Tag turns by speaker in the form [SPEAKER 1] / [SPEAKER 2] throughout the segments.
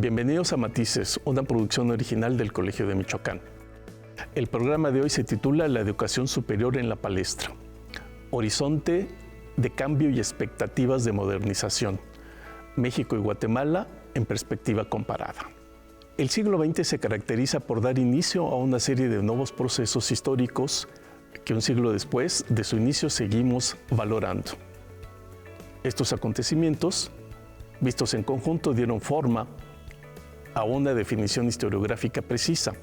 [SPEAKER 1] Bienvenidos a Matices, una producción original del Colegio de Michoacán. El programa de hoy se titula La educación superior en la palestra. Horizonte de cambio y expectativas de modernización. México y Guatemala en perspectiva comparada. El siglo XX se caracteriza por dar inicio a una serie de nuevos procesos históricos que un siglo después de su inicio seguimos valorando. Estos acontecimientos, vistos en conjunto, dieron forma a una definición historiográfica precisa,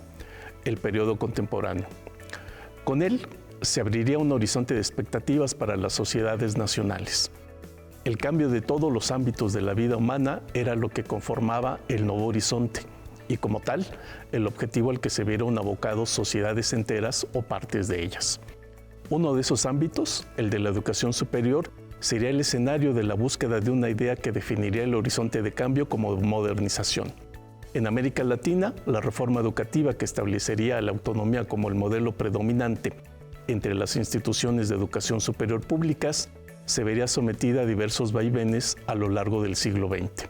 [SPEAKER 1] el periodo contemporáneo. Con él se abriría un horizonte de expectativas para las sociedades nacionales. El cambio de todos los ámbitos de la vida humana era lo que conformaba el nuevo horizonte y, como tal, el objetivo al que se vieron abocados sociedades enteras o partes de ellas. Uno de esos ámbitos, el de la educación superior, sería el escenario de la búsqueda de una idea que definiría el horizonte de cambio como modernización. En América Latina, la reforma educativa que establecería la autonomía como el modelo predominante entre las instituciones de educación superior públicas se vería sometida a diversos vaivenes a lo largo del siglo XX.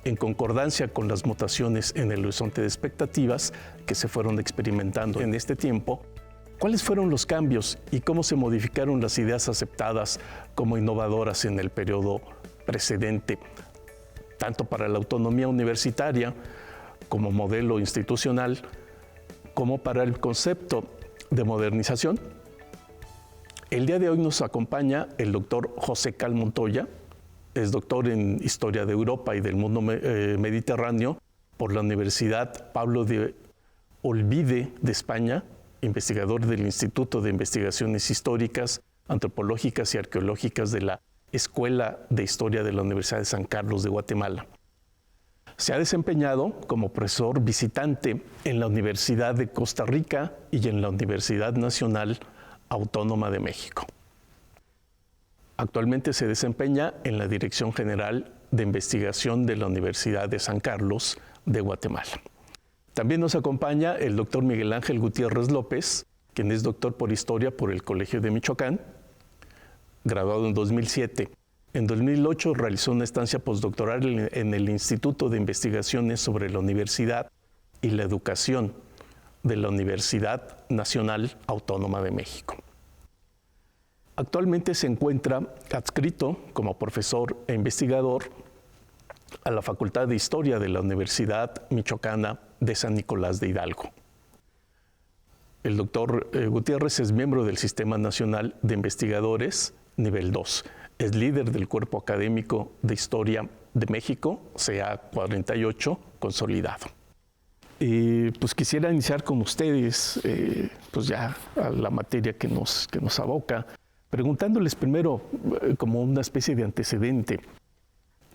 [SPEAKER 1] En concordancia con las mutaciones en el horizonte de expectativas que se fueron experimentando en este tiempo, ¿cuáles fueron los cambios y cómo se modificaron las ideas aceptadas como innovadoras en el periodo precedente, tanto para la autonomía universitaria como modelo institucional, como para el concepto de modernización? El día de hoy nos acompaña el doctor José Cal Montoya, es doctor en Historia de Europa y del mundo mediterráneo por la Universidad Pablo de Olvide de España, investigador del Instituto de Investigaciones Históricas, Antropológicas y Arqueológicas de la Escuela de Historia de la Universidad de San Carlos de Guatemala. Se ha desempeñado como profesor visitante en la Universidad de Costa Rica y en la Universidad Nacional Autónoma de México. Actualmente se desempeña en la Dirección General de Investigación de la Universidad de San Carlos de Guatemala. También nos acompaña el doctor Miguel Ángel Gutiérrez López, quien es doctor por Historia por el Colegio de Michoacán, graduado en 2007. En 2008 realizó una estancia postdoctoral en el Instituto de Investigaciones sobre la Universidad y la Educación de la Universidad Nacional Autónoma de México. Actualmente se encuentra adscrito como profesor e investigador a la Facultad de Historia de la Universidad Michoacana de San Nicolás de Hidalgo. El doctor Gutiérrez es miembro del Sistema Nacional de Investigadores Nivel 2. Es líder del Cuerpo Académico de Historia de México, CA48, consolidado. Pues quisiera iniciar con ustedes, pues ya a la materia que nos aboca, preguntándoles primero, como una especie de antecedente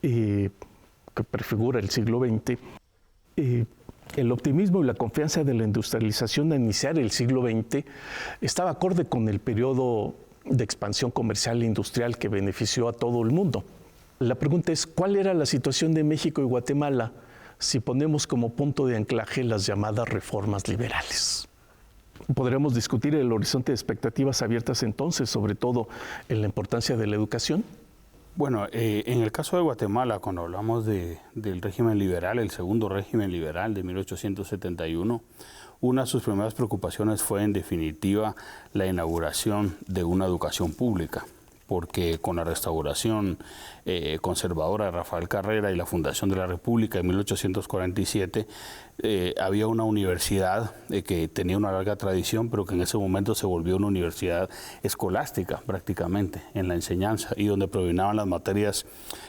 [SPEAKER 1] que prefigura el siglo XX, el optimismo y la confianza de la industrialización a iniciar el siglo XX estaba acorde con el periodo de expansión comercial e industrial que benefició a todo el mundo. La pregunta es, ¿cuál era la situación de México y Guatemala si ponemos como punto de anclaje las llamadas reformas liberales? ¿Podremos discutir el horizonte de expectativas abiertas entonces, sobre todo en la importancia de la educación?
[SPEAKER 2] Bueno, en el caso de Guatemala, cuando hablamos del régimen liberal, el segundo régimen liberal de 1871, una de sus primeras preocupaciones fue, en definitiva, la inauguración de una educación pública, porque con la restauración conservadora de Rafael Carrera y la fundación de la República en 1847, había una universidad que tenía una larga tradición, pero que en ese momento se volvió una universidad escolástica prácticamente en la enseñanza y donde predominaban las materias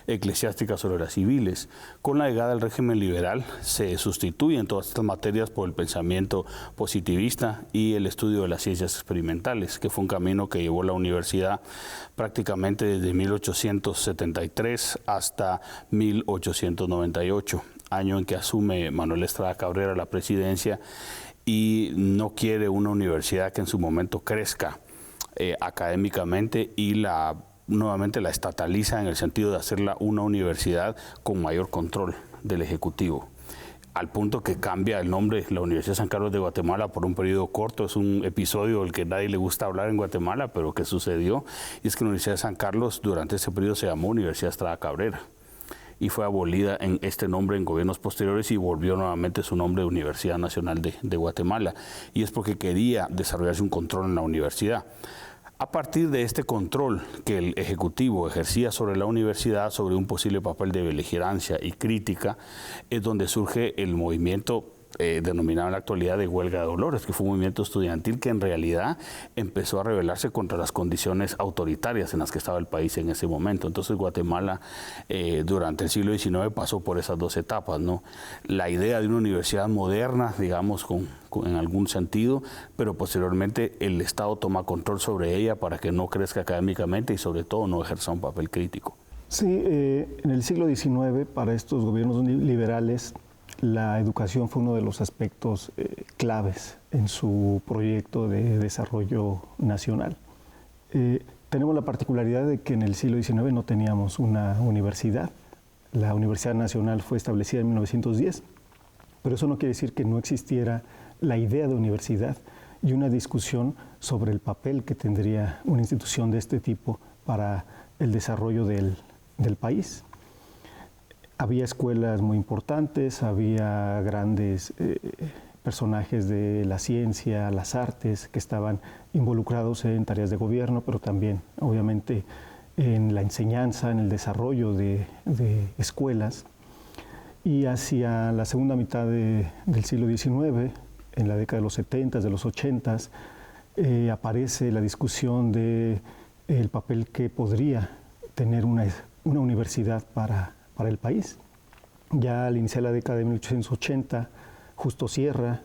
[SPEAKER 2] eclesiásticas sobre las civiles. Con la llegada del régimen liberal se sustituyen todas estas materias por el pensamiento positivista y el estudio de las ciencias experimentales, que fue un camino que llevó la universidad prácticamente desde 1873 hasta 1898. Año en que asume Manuel Estrada Cabrera la presidencia y no quiere una universidad que en su momento crezca académicamente y nuevamente la estataliza en el sentido de hacerla una universidad con mayor control del Ejecutivo. Al punto que cambia el nombre, la Universidad de San Carlos de Guatemala, por un periodo corto. Es un episodio del que nadie le gusta hablar en Guatemala, pero que sucedió, y es que la Universidad de San Carlos durante ese periodo se llamó Universidad Estrada Cabrera. y fue abolida en este nombre en gobiernos posteriores y volvió nuevamente su nombre de Universidad Nacional de Guatemala. Y es porque quería desarrollarse un control en la universidad. A partir de este control que el Ejecutivo ejercía sobre la universidad, sobre un posible papel de beligerancia y crítica, es donde surge el movimiento denominado en la actualidad de Huelga de Dolores, que fue un movimiento estudiantil que en realidad empezó a rebelarse contra las condiciones autoritarias en las que estaba el país en ese momento. Entonces Guatemala durante el siglo XIX pasó por esas dos etapas, ¿no? La idea de una universidad moderna, digamos, en algún sentido, pero posteriormente el Estado toma control sobre ella para que no crezca académicamente y sobre todo no ejerza un papel crítico.
[SPEAKER 3] Sí, en el siglo XIX, para estos gobiernos liberales, la educación fue uno de los aspectos claves en su proyecto de desarrollo nacional. Tenemos la particularidad de que en el siglo XIX no teníamos una universidad. La Universidad Nacional fue establecida en 1910, pero eso no quiere decir que no existiera la idea de universidad y una discusión sobre el papel que tendría una institución de este tipo para el desarrollo del país. Había escuelas muy importantes, había grandes personajes de la ciencia, las artes, que estaban involucrados en tareas de gobierno, pero también, obviamente, en la enseñanza, en el desarrollo de escuelas. Y hacia la segunda mitad del siglo XIX, en la década de los 70s, de los 80s, aparece la discusión del papel que podría tener una universidad para el país. Ya al iniciar la década de 1880, Justo Sierra,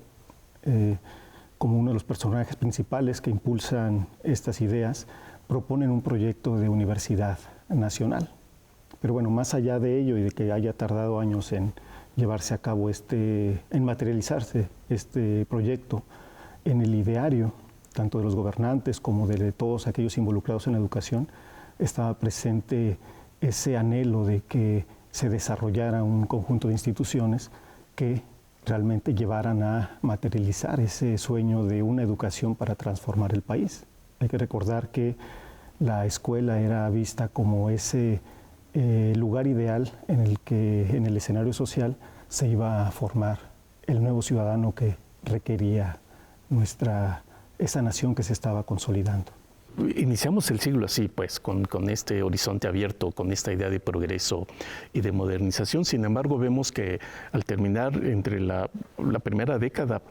[SPEAKER 3] como uno de los personajes principales que impulsan estas ideas, proponen un proyecto de universidad nacional. Pero bueno, más allá de ello y de que haya tardado años en llevarse a cabo en materializarse este proyecto, en el ideario, tanto de los gobernantes como de todos aquellos involucrados en la educación, estaba presente ese anhelo de que se desarrollara un conjunto de instituciones que realmente llevaran a materializar ese sueño de una educación para transformar el país. Hay que recordar que la escuela era vista como ese lugar ideal en el que en el escenario social se iba a formar el nuevo ciudadano que requería esa nación que se estaba consolidando.
[SPEAKER 1] Iniciamos el siglo así, pues, con este horizonte abierto, con esta idea de progreso y de modernización. Sin embargo, vemos que al terminar entre la primera década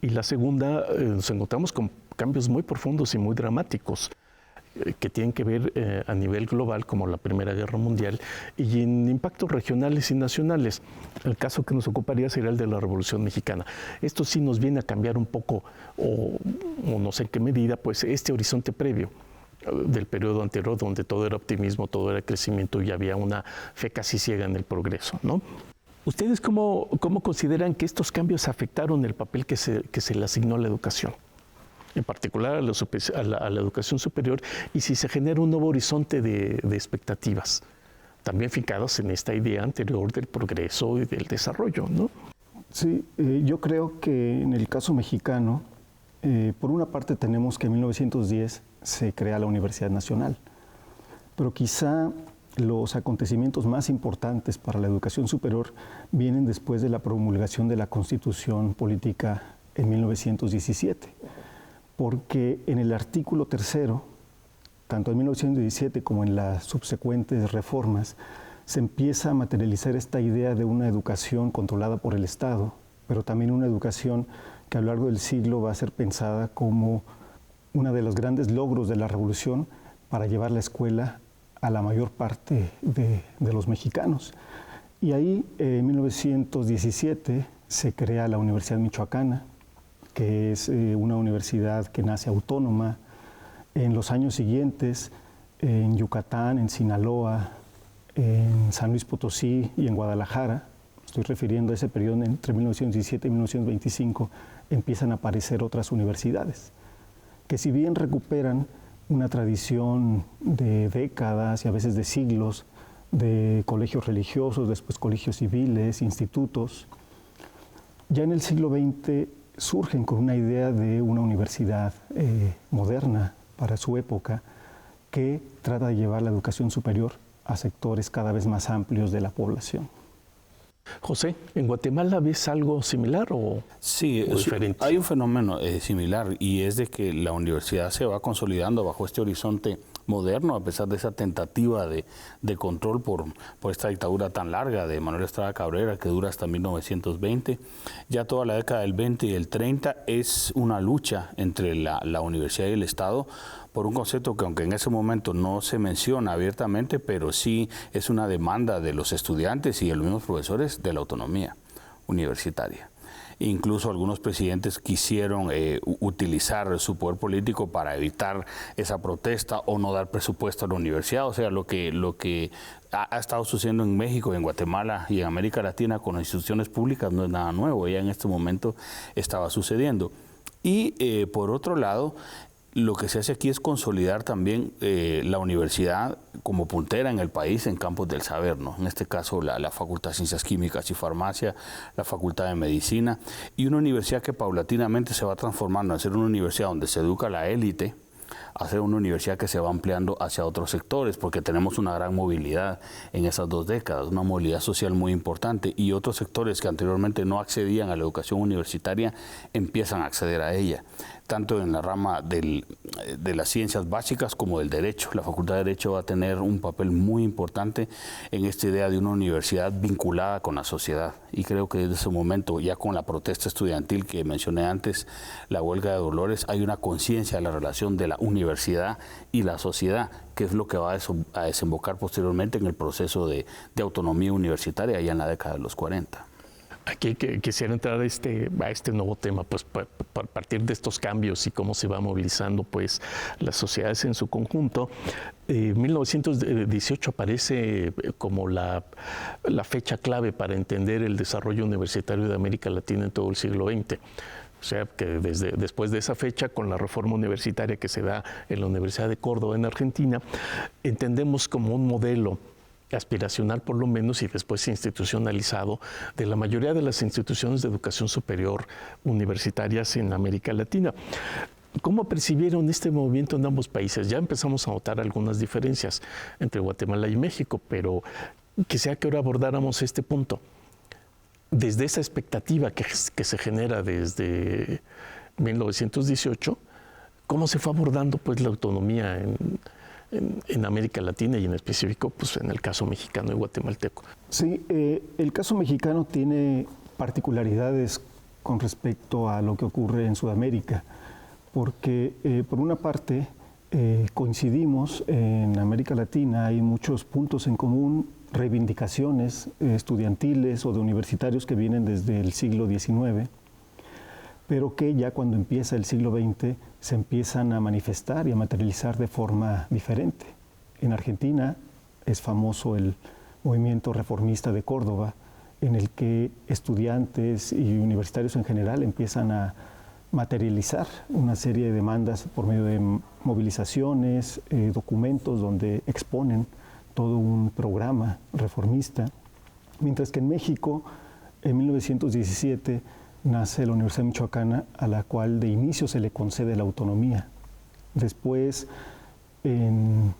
[SPEAKER 1] y la segunda, nos encontramos con cambios muy profundos y muy dramáticos que tienen que ver a nivel global, como la Primera Guerra Mundial, y en impactos regionales y nacionales. El caso que nos ocuparía sería el de la Revolución Mexicana. Esto sí nos viene a cambiar un poco, o no sé en qué medida, pues este horizonte previo del periodo anterior, donde todo era optimismo, todo era crecimiento y había una fe casi ciega en el progreso, ¿no? ¿Ustedes cómo consideran que estos cambios afectaron el papel que se le asignó a la educación? En particular a la educación superior, y si se genera un nuevo horizonte de expectativas, también fincados en esta idea anterior del progreso y del desarrollo, ¿no?
[SPEAKER 3] Sí, yo creo que en el caso mexicano, por una parte tenemos que en 1910 se crea la Universidad Nacional, pero quizá los acontecimientos más importantes para la educación superior vienen después de la promulgación de la Constitución Política en 1917. Porque en el artículo 3, tanto en 1917 como en las subsecuentes reformas, se empieza a materializar esta idea de una educación controlada por el Estado, pero también una educación que a lo largo del siglo va a ser pensada como uno de los grandes logros de la revolución para llevar la escuela a la mayor parte de los mexicanos. Y ahí, en 1917, se crea la Universidad Michoacana, que es una universidad que nace autónoma. En los años siguientes, en Yucatán, en Sinaloa, en San Luis Potosí y en Guadalajara, estoy refiriendo a ese periodo entre 1917 y 1925, empiezan a aparecer otras universidades, que si bien recuperan una tradición de décadas y a veces de siglos, de colegios religiosos, después colegios civiles, institutos, ya en el siglo XX surgen con una idea de una universidad moderna para su época que trata de llevar la educación superior a sectores cada vez más amplios de la población.
[SPEAKER 1] José, ¿en Guatemala ves algo similar o diferente?
[SPEAKER 2] Hay un fenómeno similar, y es de que la universidad se va consolidando bajo este horizonte moderno, a pesar de esa tentativa de control por esta dictadura tan larga de Manuel Estrada Cabrera, que dura hasta 1920. Ya toda la década del 20 y el 30 es una lucha entre la universidad y el Estado por un concepto que, aunque en ese momento no se menciona abiertamente, pero sí es una demanda de los estudiantes y de los mismos profesores, de la autonomía universitaria. Incluso algunos presidentes quisieron utilizar su poder político para evitar esa protesta o no dar presupuesto a la universidad. O sea, lo que ha estado sucediendo en México, en Guatemala y en América Latina con las instituciones públicas no es nada nuevo, ya en este momento estaba sucediendo. Y por otro lado, lo que se hace aquí es consolidar también la universidad como puntera en el país en campos del saber, ¿no? En este caso la Facultad de Ciencias Químicas y Farmacia, la Facultad de Medicina, y una universidad que paulatinamente se va transformando en ser una universidad donde se educa la élite, a ser una universidad que se va ampliando hacia otros sectores, porque tenemos una gran movilidad en esas 2 décadas, una movilidad social muy importante, y otros sectores que anteriormente no accedían a la educación universitaria empiezan a acceder a ella, tanto en la rama de las ciencias básicas como del derecho. La Facultad de Derecho va a tener un papel muy importante en esta idea de una universidad vinculada con la sociedad, y creo que desde ese momento, ya con la protesta estudiantil que mencioné antes, la huelga de Dolores, hay una conciencia de la relación de la universidad y la sociedad, que es lo que va a desembocar posteriormente en el proceso de autonomía universitaria ya en la década de los 40.
[SPEAKER 1] Aquí quisiera entrar a este nuevo tema, pues a partir de estos cambios y cómo se va movilizando pues las sociedades en su conjunto. 1918 aparece como la fecha clave para entender el desarrollo universitario de América Latina en todo el siglo XX. O sea, que después de esa fecha, con la reforma universitaria que se da en la Universidad de Córdoba en Argentina, entendemos como un modelo aspiracional por lo menos y después institucionalizado de la mayoría de las instituciones de educación superior universitarias en América Latina. ¿Cómo percibieron este movimiento en ambos países? Ya empezamos a notar algunas diferencias entre Guatemala y México, pero quisiera que ahora abordáramos este punto. Desde esa expectativa que se genera desde 1918, ¿cómo se fue abordando pues la autonomía en América Latina y en específico pues en el caso mexicano y guatemalteco?
[SPEAKER 3] Sí, el caso mexicano tiene particularidades con respecto a lo que ocurre en Sudamérica, porque por una parte coincidimos en América Latina, hay muchos puntos en común, reivindicaciones estudiantiles o de universitarios que vienen desde el siglo XIX, pero que ya cuando empieza el siglo XX se empiezan a manifestar y a materializar de forma diferente. En Argentina es famoso el movimiento reformista de Córdoba, en el que estudiantes y universitarios en general empiezan a materializar una serie de demandas por medio de movilizaciones, documentos donde exponen todo un programa reformista, mientras que en México, en 1917, nace la Universidad Michoacana, a la cual de inicio se le concede la autonomía. Después, en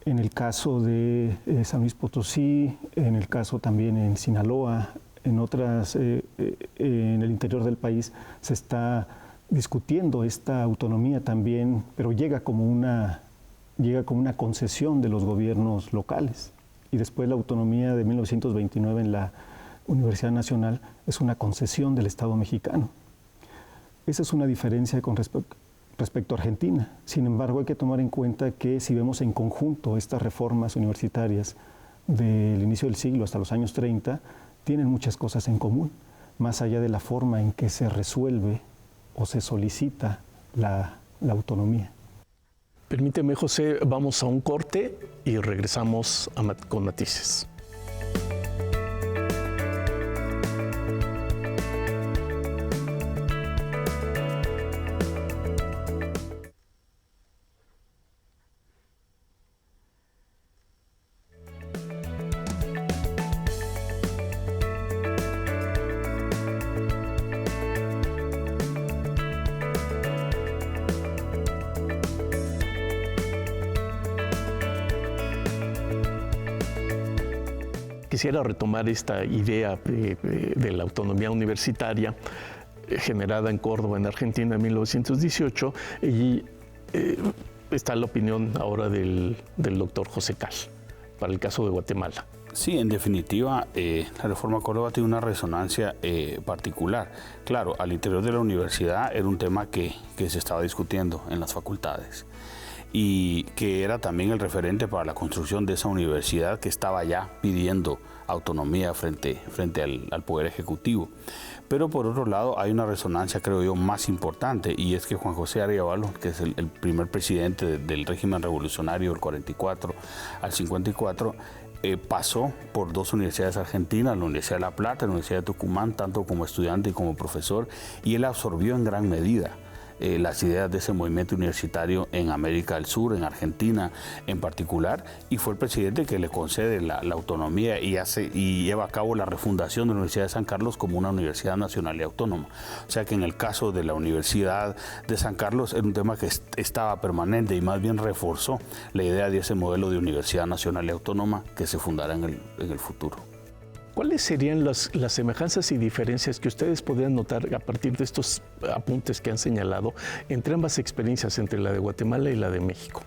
[SPEAKER 3] el caso de San Luis Potosí, en el caso también en Sinaloa, en otras, en el interior del país, se está discutiendo esta autonomía también, pero llega como una concesión de los gobiernos locales. Y después la autonomía de 1929 en la Universidad Nacional es una concesión del Estado mexicano. Esa es una diferencia con respecto a Argentina. Sin embargo, hay que tomar en cuenta que si vemos en conjunto estas reformas universitarias del inicio del siglo hasta los años 30, tienen muchas cosas en común, más allá de la forma en que se resuelve o se solicita la autonomía.
[SPEAKER 1] Permíteme, José, vamos a un corte y regresamos con matices. quisiera retomar esta idea de la autonomía universitaria generada en Córdoba, en Argentina, en 1918, y está la opinión ahora del doctor José Cal, para el caso de Guatemala.
[SPEAKER 2] Sí, en definitiva, la reforma Córdoba tiene una resonancia particular. Claro, al interior de la universidad era un tema que se estaba discutiendo en las facultades y que era también el referente para la construcción de esa universidad que estaba ya pidiendo autonomía frente al Poder Ejecutivo. Pero por otro lado hay una resonancia, creo yo, más importante, y es que Juan José Arevalo, que es el primer presidente del régimen revolucionario del 44 al 54, pasó por dos universidades argentinas, la Universidad de La Plata y la Universidad de Tucumán, tanto como estudiante y como profesor, y él absorbió en gran medida las ideas de ese movimiento universitario en América del Sur, en Argentina en particular, y fue el presidente que le concede la autonomía y lleva a cabo la refundación de la Universidad de San Carlos como una universidad nacional y autónoma. O sea que en el caso de la Universidad de San Carlos era un tema que estaba permanente y más bien reforzó la idea de ese modelo de universidad nacional y autónoma que se fundará en el futuro.
[SPEAKER 1] ¿Cuáles serían las semejanzas y diferencias que ustedes podrían notar a partir de estos apuntes que han señalado entre ambas experiencias, entre la de Guatemala y la de México?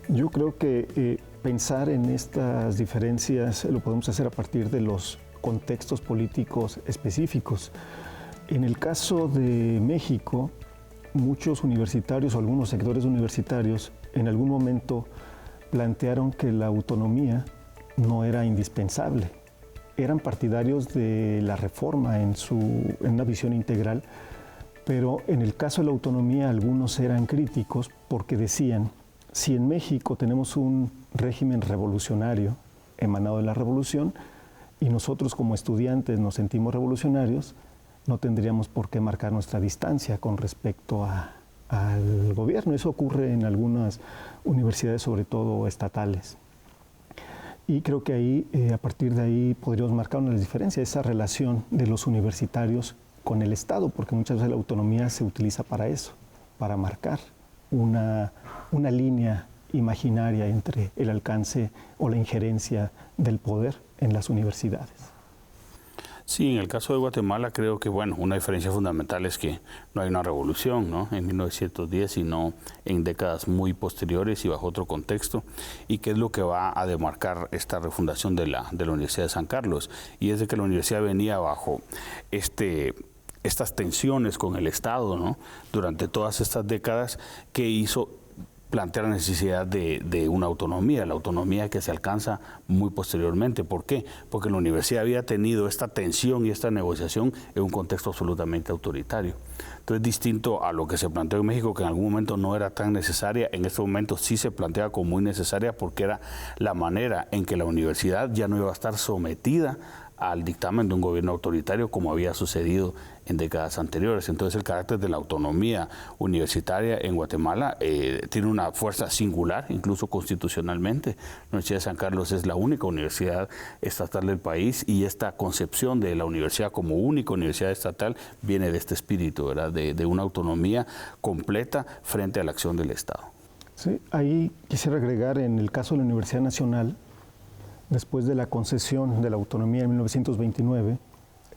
[SPEAKER 3] Yo creo que pensar en estas diferencias lo podemos hacer a partir de los contextos políticos específicos. En el caso de México, muchos universitarios o algunos sectores universitarios en algún momento plantearon que la autonomía no era indispensable. Eran partidarios de la reforma en una visión integral, pero en el caso de la autonomía algunos eran críticos porque decían, si en México tenemos un régimen revolucionario emanado de la revolución y nosotros como estudiantes nos sentimos revolucionarios, no tendríamos por qué marcar nuestra distancia con respecto al gobierno. Eso ocurre en algunas universidades, sobre todo estatales. Y creo que ahí, a partir de ahí, podríamos marcar una diferencia, esa relación de los universitarios con el Estado, porque muchas veces la autonomía se utiliza para eso, para marcar una línea imaginaria entre el alcance o la injerencia del poder en las universidades.
[SPEAKER 2] Sí, en el caso de Guatemala creo que, bueno, una diferencia fundamental es que no hay una revolución, ¿no?, en 1910, sino en décadas muy posteriores y bajo otro contexto, y que es lo que va a demarcar esta refundación de la Universidad de San Carlos, y es de que la universidad venía bajo estas tensiones con el Estado, ¿no?, durante todas estas décadas, que hizo plantear la necesidad de una autonomía, la autonomía que se alcanza muy posteriormente. ¿Por qué? Porque la universidad había tenido esta tensión y esta negociación en un contexto absolutamente autoritario. Entonces, distinto a lo que se planteó en México, que en algún momento no era tan necesaria, en este momento sí se plantea como muy necesaria porque era la manera en que la universidad ya no iba a estar sometida al dictamen de un gobierno autoritario como había sucedido en décadas anteriores. Entonces el carácter de la autonomía universitaria en Guatemala tiene una fuerza singular, incluso constitucionalmente. La Universidad de San Carlos es la única universidad estatal del país y esta concepción de la universidad como única universidad estatal viene de este espíritu, ¿verdad?, de una autonomía completa frente a la acción del Estado.
[SPEAKER 3] Sí, ahí quisiera agregar, en el caso de la Universidad Nacional, después de la concesión de la autonomía en 1929,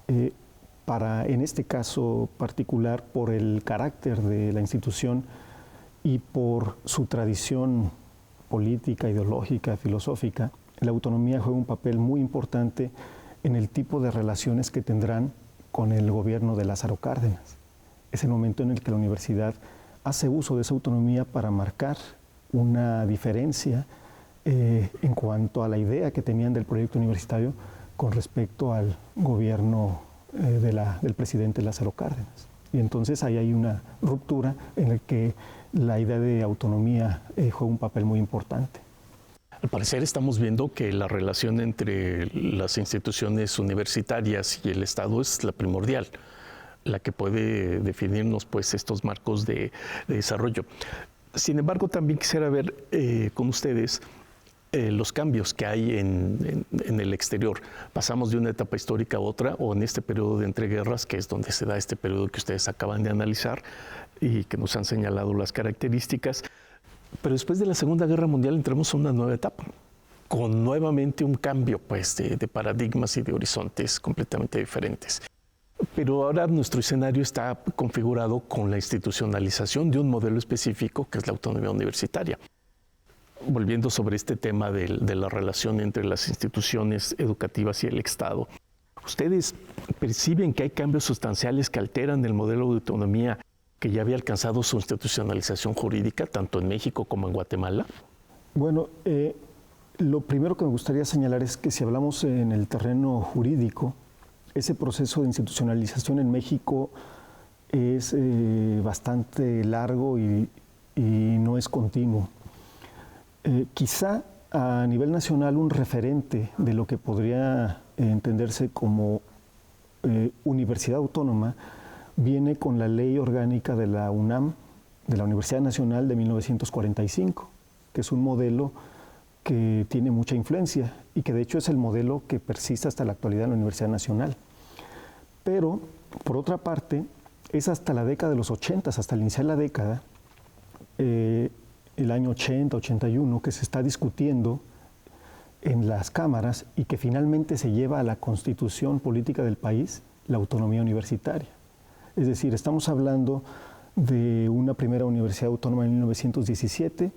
[SPEAKER 3] en este caso particular, por el carácter de la institución y por su tradición política, ideológica, filosófica, la autonomía juega un papel muy importante en el tipo de relaciones que tendrán con el gobierno de Lázaro Cárdenas. Es el momento en el que la universidad hace uso de esa autonomía para marcar una diferencia en cuanto a la idea que tenían del proyecto universitario con respecto al gobierno del presidente Lázaro Cárdenas. Y entonces ahí hay una ruptura en la que la idea de autonomía juega un papel muy importante.
[SPEAKER 1] Al parecer estamos viendo que la relación entre las instituciones universitarias y el Estado es la primordial, la que puede definirnos pues estos marcos de desarrollo. Sin embargo, también quisiera ver con ustedes los cambios que hay en el exterior. Pasamos de una etapa histórica a otra, o en este periodo de entreguerras, que es donde se da este periodo que ustedes acaban de analizar y que nos han señalado las características. Pero después de la Segunda Guerra Mundial entramos a una nueva etapa, con nuevamente un cambio pues, de paradigmas y de horizontes completamente diferentes. Pero ahora nuestro escenario está configurado con la institucionalización de un modelo específico que es la autonomía universitaria. Volviendo sobre este tema de la relación entre las instituciones educativas y el Estado, ¿ustedes perciben que hay cambios sustanciales que alteran el modelo de autonomía que ya había alcanzado su institucionalización jurídica, tanto en México como en Guatemala?
[SPEAKER 3] Bueno, lo primero que me gustaría señalar es que si hablamos en el terreno jurídico, ese proceso de institucionalización en México es bastante largo y no es continuo. Quizá a nivel nacional un referente de lo que podría entenderse como universidad autónoma viene con la Ley Orgánica de la UNAM, de la Universidad Nacional de 1945, que es un modelo que tiene mucha influencia y que de hecho es el modelo que persiste hasta la actualidad en la Universidad Nacional. Pero, por otra parte, es hasta la década de los 80, hasta el iniciar la década, el año 80, 81, que se está discutiendo en las cámaras y que finalmente se lleva a la constitución política del país, la autonomía universitaria. Es decir, estamos hablando de una primera universidad autónoma en 1917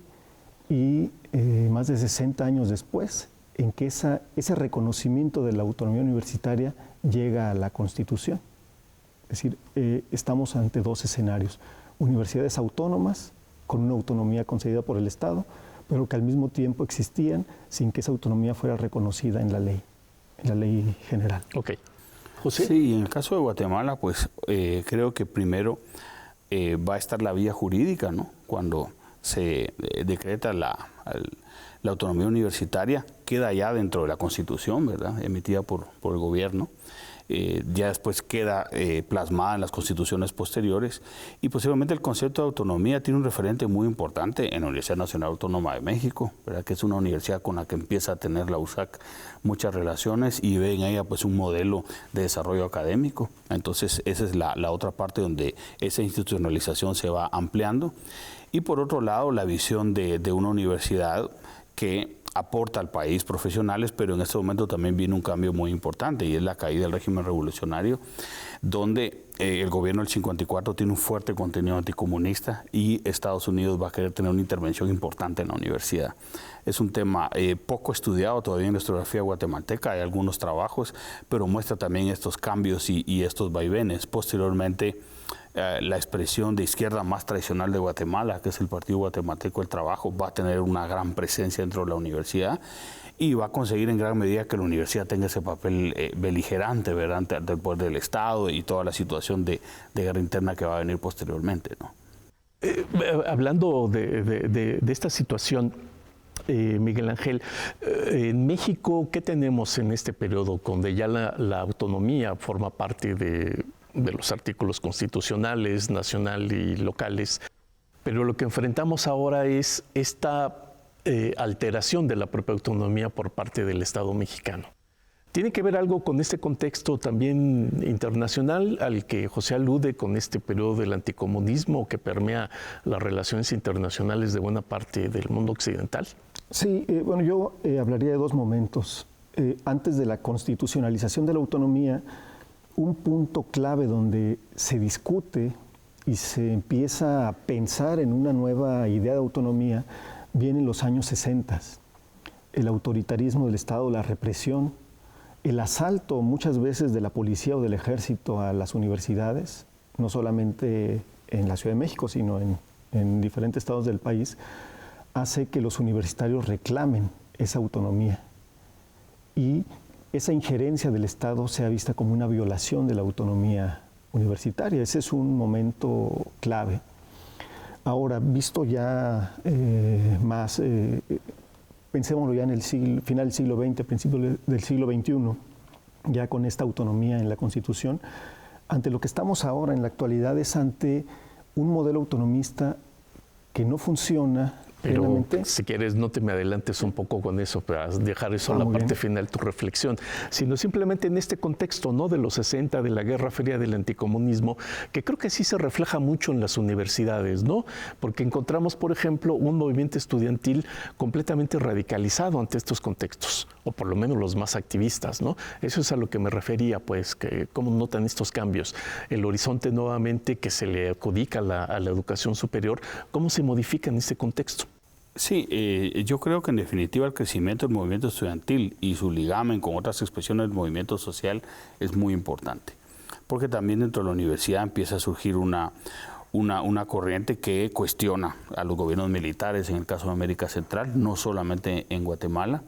[SPEAKER 3] y más de 60 años después, en que ese reconocimiento de la autonomía universitaria llega a la Constitución. Es decir, estamos ante dos escenarios: universidades autónomas con una autonomía concedida por el Estado, pero que al mismo tiempo existían sin que esa autonomía fuera reconocida en la ley general.
[SPEAKER 1] Ok. José.
[SPEAKER 2] Sí, en el caso de Guatemala, pues creo que primero va a estar la vía jurídica, ¿no? Cuando se decreta la autonomía universitaria, queda ya dentro de la Constitución, ¿verdad?, emitida por el gobierno. Ya después queda plasmada en las constituciones posteriores, y posiblemente el concepto de autonomía tiene un referente muy importante en la Universidad Nacional Autónoma de México, ¿verdad?, que es una universidad con la que empieza a tener la USAC muchas relaciones y ve en ella pues un modelo de desarrollo académico. Entonces esa es la otra parte donde esa institucionalización se va ampliando. Y por otro lado, la visión de una universidad que aporta al país profesionales, pero en este momento también viene un cambio muy importante y es la caída del régimen revolucionario, donde el gobierno del 54 tiene un fuerte contenido anticomunista y Estados Unidos va a querer tener una intervención importante en la universidad. Es un tema poco estudiado todavía en la historiografía guatemalteca, hay algunos trabajos, pero muestra también estos cambios y estos vaivenes. Posteriormente, la expresión de izquierda más tradicional de Guatemala, que es el Partido Guatemalteco del Trabajo, va a tener una gran presencia dentro de la universidad y va a conseguir en gran medida que la universidad tenga ese papel beligerante, ¿verdad?, ante el poder del Estado y toda la situación de guerra interna que va a venir posteriormente, ¿no?
[SPEAKER 1] Hablando de esta situación, Miguel Ángel, en México, ¿qué tenemos en este periodo donde ya la autonomía forma parte de los artículos constitucionales, nacional y locales? Pero lo que enfrentamos ahora es esta alteración de la propia autonomía por parte del Estado mexicano. ¿Tiene que ver algo con este contexto también internacional al que José alude, con este periodo del anticomunismo que permea las relaciones internacionales de buena parte del mundo occidental?
[SPEAKER 3] Sí, bueno, yo hablaría de dos momentos. Antes de la constitucionalización de la autonomía, un punto clave donde se discute y se empieza a pensar en una nueva idea de autonomía viene en los años 60. El autoritarismo del Estado, la represión, el asalto muchas veces de la policía o del ejército a las universidades, no solamente en la Ciudad de México, sino en diferentes estados del país, hace que los universitarios reclamen esa autonomía. Y esa injerencia del Estado sea vista como una violación de la autonomía universitaria. Ese es un momento clave. Ahora, visto ya más, pensémoslo ya en el final del siglo XX, principio del siglo XXI, ya con esta autonomía en la Constitución, ante lo que estamos ahora en la actualidad es ante un modelo autonomista que no funciona
[SPEAKER 1] Pero
[SPEAKER 3] plenamente.
[SPEAKER 1] si quieres, no te me adelantes un poco con eso, para dejar eso a la parte final, tu reflexión, sino simplemente en este contexto, ¿no?, de los 60, de la Guerra Fría, del anticomunismo, que creo que sí se refleja mucho en las universidades, ¿no? Porque encontramos, por ejemplo, un movimiento estudiantil completamente radicalizado ante estos contextos, o por lo menos los más activistas, ¿no? Eso es a lo que me refería, pues, que cómo notan estos cambios. El horizonte nuevamente que se le adjudica a la educación superior, ¿cómo se modifica en este contexto?
[SPEAKER 2] Sí, yo creo que en definitiva el crecimiento del movimiento estudiantil y su ligamen con otras expresiones del movimiento social es muy importante, porque también dentro de la universidad empieza a surgir una corriente que cuestiona a los gobiernos militares, en el caso de América Central, no solamente en Guatemala,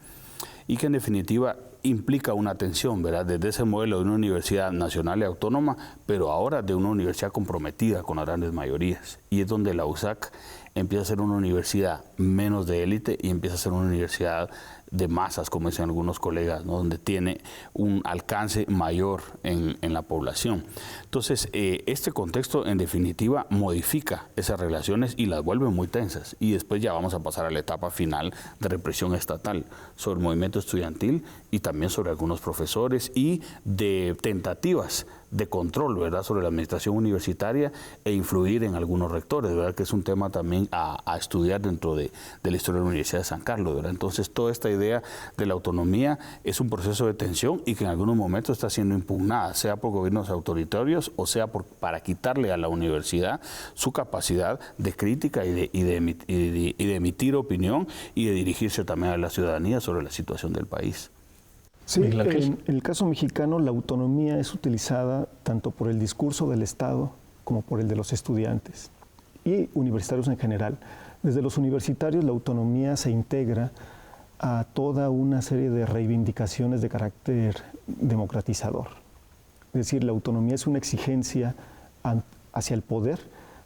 [SPEAKER 2] y que en definitiva implica una tensión, ¿verdad?, desde ese modelo de una universidad nacional y autónoma, pero ahora de una universidad comprometida con las grandes mayorías, y es donde la USAC empieza a ser una universidad menos de élite y empieza a ser una universidad de masas, como dicen algunos colegas, ¿no?, donde tiene un alcance mayor en la población. Entonces, este contexto, en definitiva, modifica esas relaciones y las vuelve muy tensas. Y después ya vamos a pasar a la etapa final de represión estatal sobre el movimiento estudiantil y también sobre algunos profesores y de tentativas de control, ¿verdad?, sobre la administración universitaria e influir en algunos rectores, ¿verdad?, que es un tema también a estudiar dentro de la historia de la Universidad de San Carlos, ¿verdad? Entonces, toda esta idea de la autonomía es un proceso de tensión y que en algunos momentos está siendo impugnada, sea por gobiernos autoritarios o sea para quitarle a la universidad su capacidad de crítica y de emitir opinión y de dirigirse también a la ciudadanía sobre la situación del país.
[SPEAKER 3] Sí, en el caso mexicano la autonomía es utilizada tanto por el discurso del Estado como por el de los estudiantes y universitarios en general. Desde los universitarios la autonomía se integra a toda una serie de reivindicaciones de carácter democratizador. Es decir, la autonomía es una exigencia hacia el poder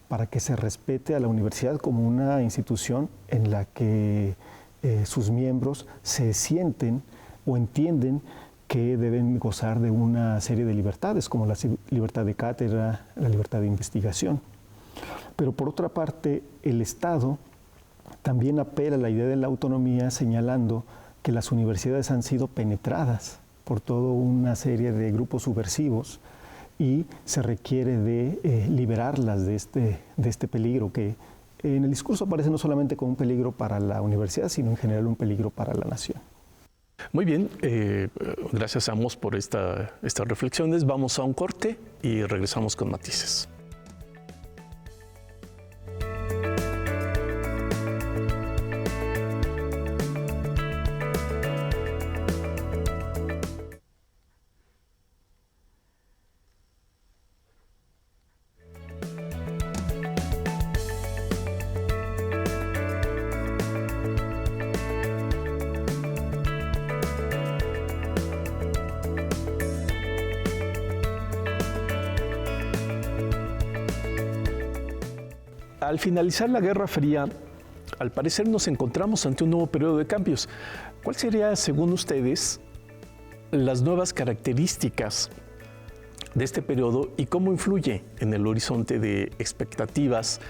[SPEAKER 3] para que se respete a la universidad como una institución en la que sus miembros se sienten o entienden que deben gozar de una serie de libertades, como la libertad de cátedra, la libertad de investigación. Pero por otra parte, el Estado también apela a la idea de la autonomía, señalando que las universidades han sido penetradas por toda una serie de grupos subversivos y se requiere de liberarlas de este peligro que en el discurso aparece no solamente como un peligro para la universidad, sino en general un peligro para la nación.
[SPEAKER 1] Muy bien, gracias a ambos por estas reflexiones. Vamos a un corte y regresamos con matices. Al finalizar la Guerra Fría, al parecer nos encontramos ante un nuevo periodo de cambios. ¿Cuál sería, según ustedes, las nuevas características de este periodo y cómo influye en el horizonte de expectativas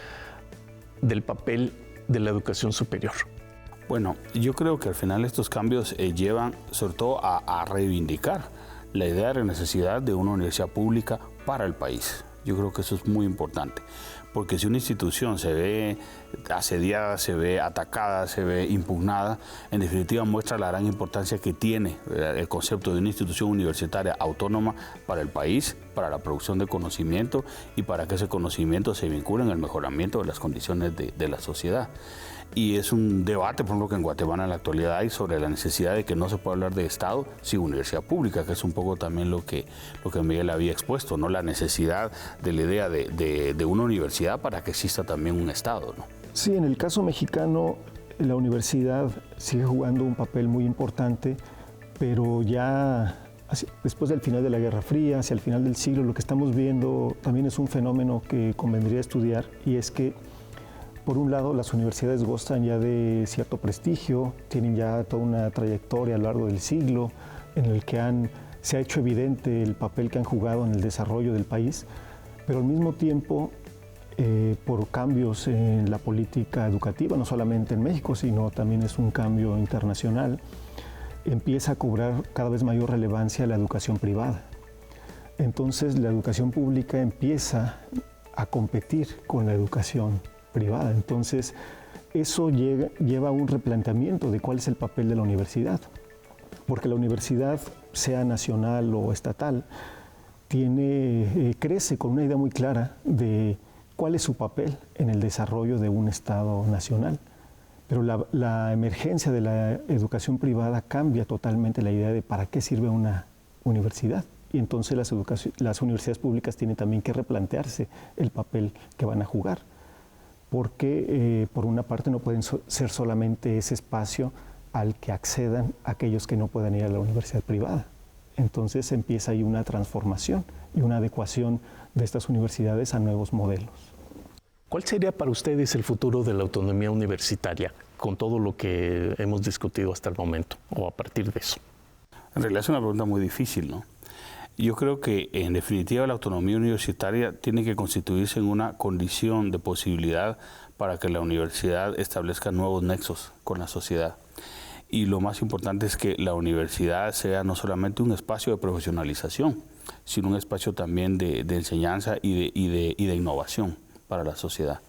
[SPEAKER 1] del papel de la educación superior?
[SPEAKER 2] Bueno, yo creo que al final estos cambios llevan sobre todo a reivindicar la idea de la necesidad de una universidad pública para el país. Yo creo que eso es muy importante, porque si una institución se ve asediada, se ve atacada, se ve impugnada, en definitiva muestra la gran importancia que tiene el concepto de una institución universitaria autónoma para el país, para la producción de conocimiento y para que ese conocimiento se vincule en el mejoramiento de las condiciones de la sociedad. Y es un debate, por ejemplo, que en Guatemala en la actualidad hay sobre la necesidad de que no se pueda hablar de Estado sin universidad pública, que es un poco también lo que Miguel había expuesto, ¿no? La necesidad de la idea de una universidad para que exista también un Estado, ¿no?
[SPEAKER 3] Sí, en el caso mexicano, la universidad sigue jugando un papel muy importante, pero ya después del final de la Guerra Fría, hacia el final del siglo, lo que estamos viendo también es un fenómeno que convendría estudiar, y es que por un lado, las universidades gozan ya de cierto prestigio, tienen ya toda una trayectoria a lo largo del siglo en el que se ha hecho evidente el papel que han jugado en el desarrollo del país, pero al mismo tiempo por cambios en la política educativa, no solamente en México, sino también es un cambio internacional, empieza a cobrar cada vez mayor relevancia la educación privada. Entonces la educación pública empieza a competir con la educación privada. Entonces eso lleva a un replanteamiento de cuál es el papel de la universidad. Porque la universidad, sea nacional o estatal, crece con una idea muy clara de cuál es su papel en el desarrollo de un Estado nacional. Pero la emergencia de la educación privada cambia totalmente la idea de para qué sirve una universidad. Y entonces las universidades públicas tienen también que replantearse el papel que van a jugar. Porque por una parte no pueden ser solamente ese espacio al que accedan aquellos que no puedan ir a la universidad privada. Entonces empieza ahí una transformación y una adecuación de estas universidades a nuevos modelos.
[SPEAKER 1] ¿Cuál sería para ustedes el futuro de la autonomía universitaria con todo lo que hemos discutido hasta el momento o a partir de eso?
[SPEAKER 2] En realidad es una pregunta muy difícil, ¿no? Yo creo que en definitiva la autonomía universitaria tiene que constituirse en una condición de posibilidad para que la universidad establezca nuevos nexos con la sociedad. Y lo más importante es que la universidad sea no solamente un espacio de profesionalización, sino un espacio también de enseñanza y de innovación para la sociedad.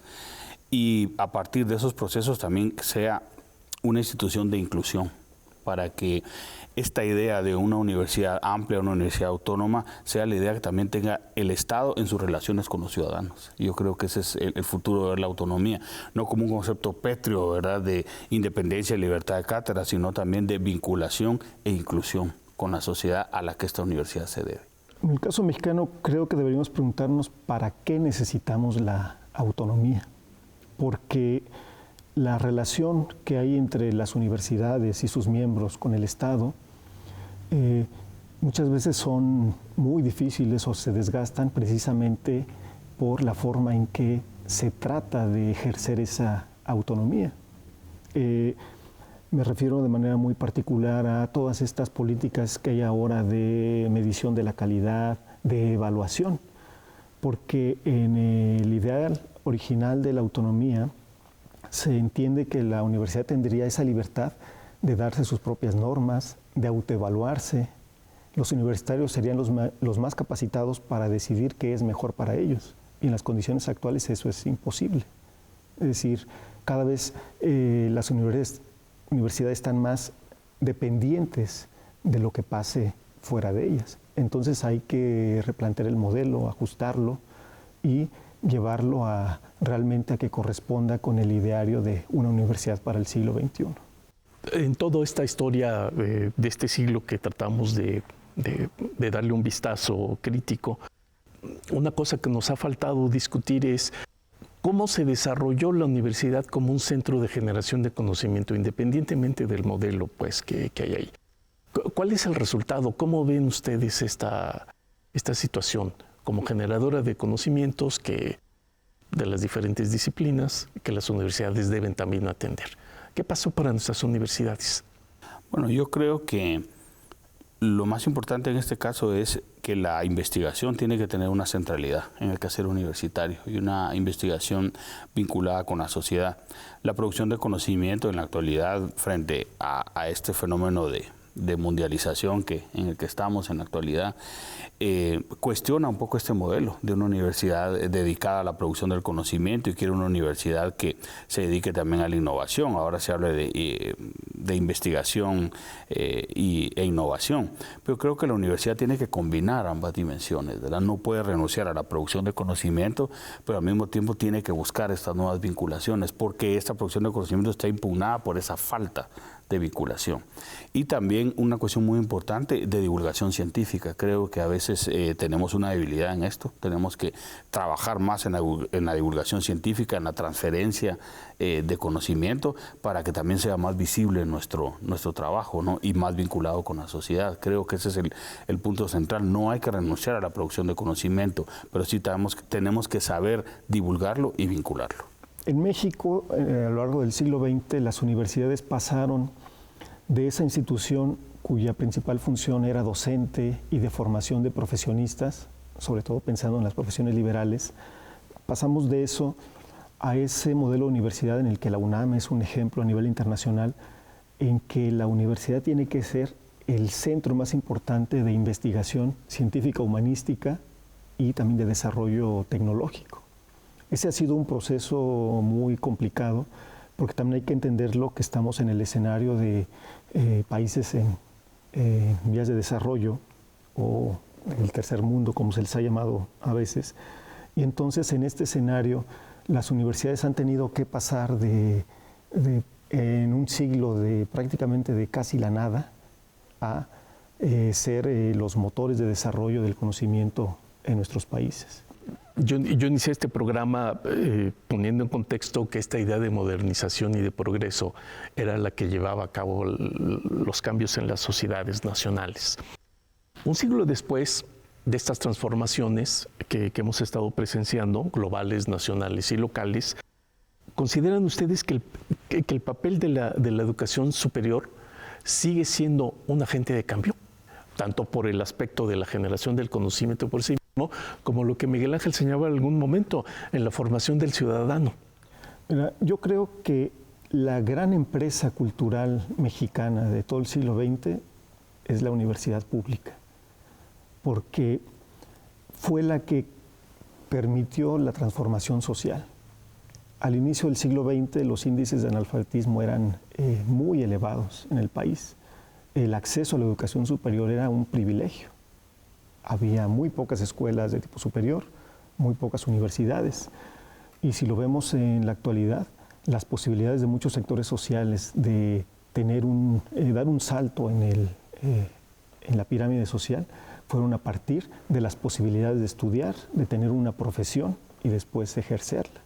[SPEAKER 2] Y a partir de esos procesos también sea una institución de inclusión, para que esta idea de una universidad amplia, una universidad autónoma, sea la idea que también tenga el Estado en sus relaciones con los ciudadanos. Yo creo que ese es el futuro de ver la autonomía, no como un concepto pétreo, ¿verdad?, de independencia y libertad de cátedra, sino también de vinculación e inclusión con la sociedad a la que esta universidad se debe.
[SPEAKER 3] En el caso mexicano, creo que deberíamos preguntarnos para qué necesitamos la autonomía, porque la relación que hay entre las universidades y sus miembros con el Estado muchas veces son muy difíciles o se desgastan precisamente por la forma en que se trata de ejercer esa autonomía. Me refiero de manera muy particular a todas estas políticas que hay ahora de medición de la calidad, de evaluación, porque en el ideal original de la autonomía se entiende que la universidad tendría esa libertad de darse sus propias normas, de autoevaluarse. Los universitarios serían los más capacitados para decidir qué es mejor para ellos. Y en las condiciones actuales eso es imposible. Es decir, cada vez las universidades están más dependientes de lo que pase fuera de ellas. Entonces hay que replantear el modelo, ajustarlo y llevarlo realmente a que corresponda con el ideario de una universidad para el siglo XXI.
[SPEAKER 1] En toda esta historia de este siglo que tratamos de darle un vistazo crítico, una cosa que nos ha faltado discutir es cómo se desarrolló la universidad como un centro de generación de conocimiento, independientemente del modelo pues, que hay ahí. ¿Cuál es el resultado? ¿Cómo ven ustedes esta situación como generadora de conocimientos de las diferentes disciplinas que las universidades deben también atender? ¿Qué pasó para nuestras universidades?
[SPEAKER 2] Bueno, yo creo que lo más importante en este caso es que la investigación tiene que tener una centralidad en el quehacer universitario y una investigación vinculada con la sociedad. La producción de conocimiento en la actualidad frente a este fenómeno de mundialización en el que estamos en la actualidad, cuestiona un poco este modelo de una universidad dedicada a la producción del conocimiento y quiere una universidad que se dedique también a la innovación. Ahora se habla de investigación e innovación, pero creo que la universidad tiene que combinar ambas dimensiones, ¿verdad? No puede renunciar a la producción de conocimiento, pero al mismo tiempo tiene que buscar estas nuevas vinculaciones, porque esta producción de conocimiento está impugnada por esa falta de vinculación. Y también una cuestión muy importante de divulgación científica. Creo que a veces tenemos una debilidad en esto. Tenemos que trabajar más en la divulgación científica, en la transferencia de conocimiento, para que también sea más visible nuestro trabajo, ¿no? Y más vinculado con la sociedad. Creo que ese es el punto central. No hay que renunciar a la producción de conocimiento, pero sí tenemos que saber divulgarlo y vincularlo.
[SPEAKER 3] En México, a lo largo del siglo XX, las universidades pasaron de esa institución cuya principal función era docente y de formación de profesionistas, sobre todo pensando en las profesiones liberales, pasamos de eso a ese modelo de universidad en el que la UNAM es un ejemplo a nivel internacional, en que la universidad tiene que ser el centro más importante de investigación científica, humanística y también de desarrollo tecnológico. Ese ha sido un proceso muy complicado, porque también hay que entenderlo que estamos en el escenario de países en vías de desarrollo o el tercer mundo, como se les ha llamado a veces. Y entonces en este escenario las universidades han tenido que pasar en un siglo prácticamente de casi la nada a ser los motores de desarrollo del conocimiento en nuestros países.
[SPEAKER 1] Yo inicié este programa poniendo en contexto que esta idea de modernización y de progreso era la que llevaba a cabo los cambios en las sociedades nacionales. Un siglo después de estas transformaciones que hemos estado presenciando, globales, nacionales y locales, ¿consideran ustedes que el papel de la educación superior sigue siendo un agente de cambio? Tanto por el aspecto de la generación del conocimiento por sí mismo, como lo que Miguel Ángel señalaba en algún momento, en la formación del ciudadano.
[SPEAKER 3] Mira, yo creo que la gran empresa cultural mexicana de todo el siglo XX es la universidad pública, porque fue la que permitió la transformación social. Al inicio del siglo XX los índices de analfabetismo eran muy elevados en el país. El acceso a la educación superior era un privilegio. Había muy pocas escuelas de tipo superior, muy pocas universidades. Y si lo vemos en la actualidad, las posibilidades de muchos sectores sociales de dar un salto en la pirámide social fueron a partir de las posibilidades de estudiar, de tener una profesión y después ejercerla.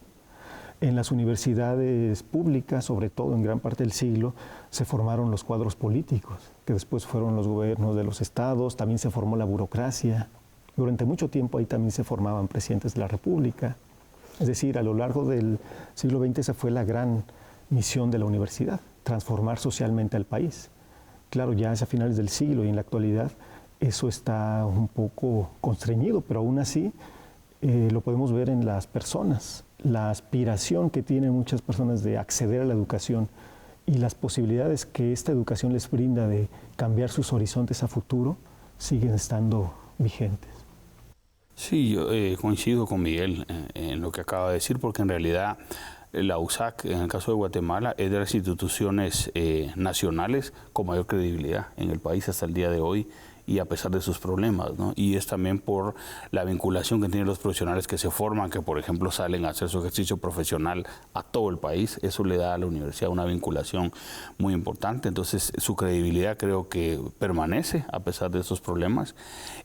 [SPEAKER 3] En las universidades públicas, sobre todo en gran parte del siglo, se formaron los cuadros políticos, que después fueron los gobiernos de los estados, también se formó la burocracia. Durante mucho tiempo ahí también se formaban presidentes de la República. Es decir, a lo largo del siglo XX esa fue la gran misión de la universidad, transformar socialmente al país. Claro, ya hacia finales del siglo y en la actualidad eso está un poco constreñido, pero aún así lo podemos ver en las personas. La aspiración que tienen muchas personas de acceder a la educación y las posibilidades que esta educación les brinda de cambiar sus horizontes a futuro siguen estando vigentes.
[SPEAKER 2] Sí, yo coincido con Miguel en lo que acaba de decir, porque en realidad la USAC, en el caso de Guatemala, es de las instituciones nacionales con mayor credibilidad en el país hasta el día de hoy, y a pesar de sus problemas, ¿no? Y es también por la vinculación que tienen los profesionales que se forman, que por ejemplo salen a hacer su ejercicio profesional a todo el país. Eso le da a la universidad una vinculación muy importante. Entonces su credibilidad creo que permanece a pesar de esos problemas.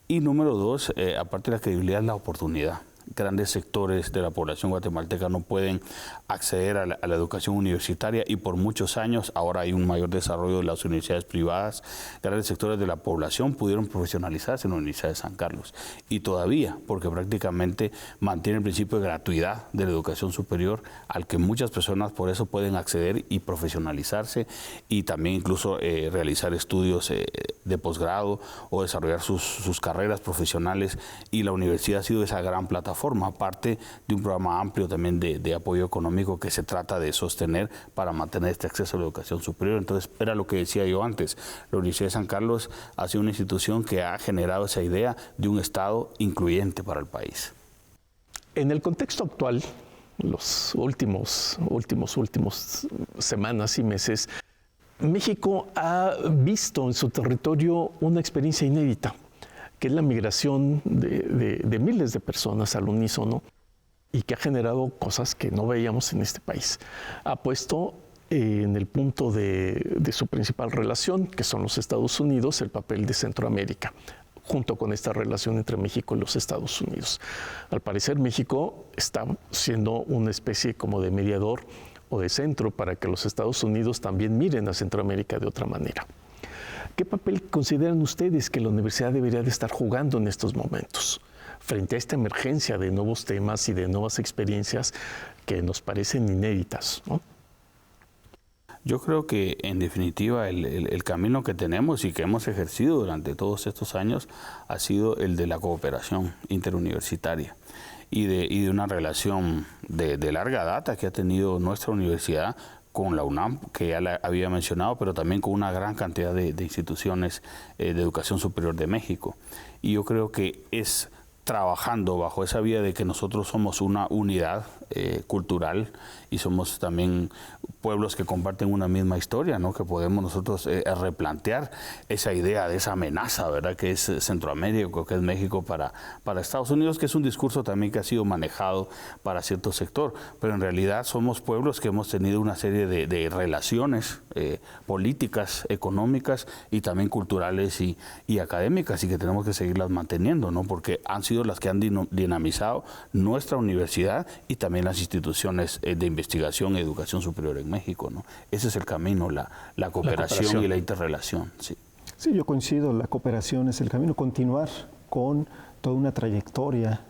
[SPEAKER 2] Y número dos, aparte de la credibilidad, es la oportunidad. Grandes sectores de la población guatemalteca no pueden acceder a la educación universitaria, y por muchos años, ahora hay un mayor desarrollo de las universidades privadas. Grandes sectores de la población pudieron profesionalizarse en la Universidad de San Carlos, y todavía, porque prácticamente mantiene el principio de gratuidad de la educación superior, al que muchas personas por eso pueden acceder y profesionalizarse, y también incluso realizar estudios de posgrado o desarrollar sus carreras profesionales, y la universidad ha sido esa gran plataforma, parte de un programa amplio también de apoyo económico que se trata de sostener para mantener este acceso a la educación superior. Entonces, era lo que decía yo antes, la Universidad de San Carlos ha sido una institución que ha generado esa idea de un Estado incluyente para el país.
[SPEAKER 1] En el contexto actual, los últimos semanas y meses, México ha visto en su territorio una experiencia inédita, que es la migración de miles de personas al unísono, y que ha generado cosas que no veíamos en este país. Ha puesto en el punto de su principal relación, que son los Estados Unidos, el papel de Centroamérica, junto con esta relación entre México y los Estados Unidos. Al parecer, México está siendo una especie como de mediador o de centro para que los Estados Unidos también miren a Centroamérica de otra manera. ¿Qué papel consideran ustedes que la universidad debería de estar jugando en estos momentos frente a esta emergencia de nuevos temas y de nuevas experiencias que nos parecen inéditas, ¿no?
[SPEAKER 2] Yo creo que en definitiva el camino que tenemos y que hemos ejercido durante todos estos años ha sido el de la cooperación interuniversitaria. y de una relación de larga data que ha tenido nuestra universidad con la UNAM, que ya la había mencionado, pero también con una gran cantidad de instituciones de educación superior de México. Y yo creo que es trabajando bajo esa vía de que nosotros somos una unidad cultural y somos también pueblos que comparten una misma historia, ¿no? Que podemos nosotros replantear esa idea de esa amenaza, ¿verdad? Que es Centroamérica, que es México para Estados Unidos, que es un discurso también que ha sido manejado para cierto sector, pero en realidad somos pueblos que hemos tenido una serie de relaciones políticas, económicas y también culturales y académicas, y que tenemos que seguirlas manteniendo, ¿no? Porque han sido las que han dinamizado nuestra universidad y también las instituciones de investigación y educación superior en México, ¿no? Ese es el camino, la cooperación y la interrelación. Sí.
[SPEAKER 3] Sí, yo coincido, la cooperación es el camino, continuar con toda una trayectoria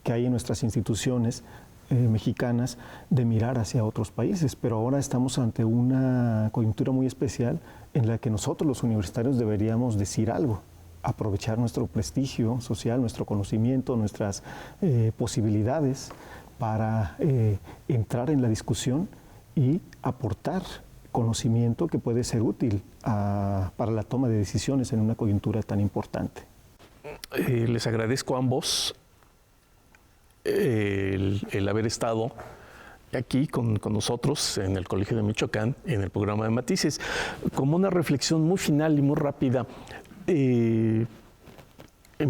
[SPEAKER 3] que hay en nuestras instituciones mexicanas de mirar hacia otros países, pero ahora estamos ante una coyuntura muy especial en la que nosotros los universitarios deberíamos decir algo, aprovechar nuestro prestigio social, nuestro conocimiento, nuestras posibilidades para entrar en la discusión y aportar conocimiento que puede ser útil para la toma de decisiones en una coyuntura tan importante.
[SPEAKER 1] Les agradezco a ambos el haber estado aquí con nosotros en el Colegio de Michoacán, en el programa de Matices. Como una reflexión muy final y muy rápida, en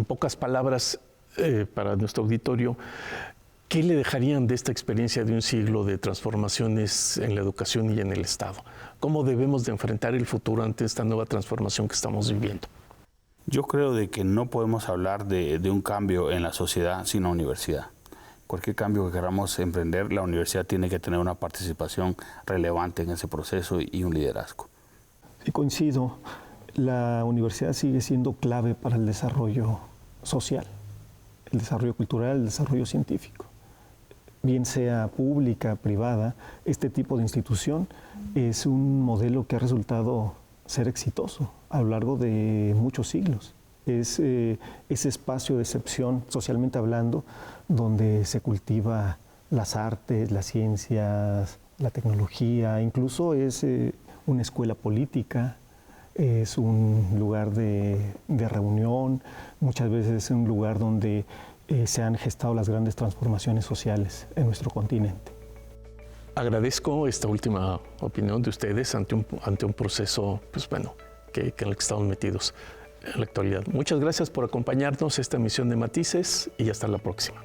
[SPEAKER 1] pocas palabras para nuestro auditorio, ¿qué le dejarían de esta experiencia de un siglo de transformaciones en la educación y en el Estado? ¿Cómo debemos de enfrentar el futuro ante esta nueva transformación que estamos viviendo?
[SPEAKER 2] Yo creo de que no podemos hablar de un cambio en la sociedad sin la universidad. Cualquier cambio que queramos emprender, la universidad tiene que tener una participación relevante en ese proceso y un liderazgo.
[SPEAKER 3] Sí, coincido. La universidad sigue siendo clave para el desarrollo social, el desarrollo cultural, el desarrollo científico. Bien sea pública, privada, este tipo de institución es un modelo que ha resultado ser exitoso a lo largo de muchos siglos. Es ese espacio de excepción, socialmente hablando, donde se cultiva las artes, las ciencias, la tecnología, incluso es una escuela política, es un lugar de reunión, muchas veces es un lugar donde se han gestado las grandes transformaciones sociales en nuestro continente.
[SPEAKER 1] Agradezco esta última opinión de ustedes ante un proceso, pues bueno, en el que estamos metidos en la actualidad. Muchas gracias por acompañarnos en esta emisión de Matices y hasta la próxima.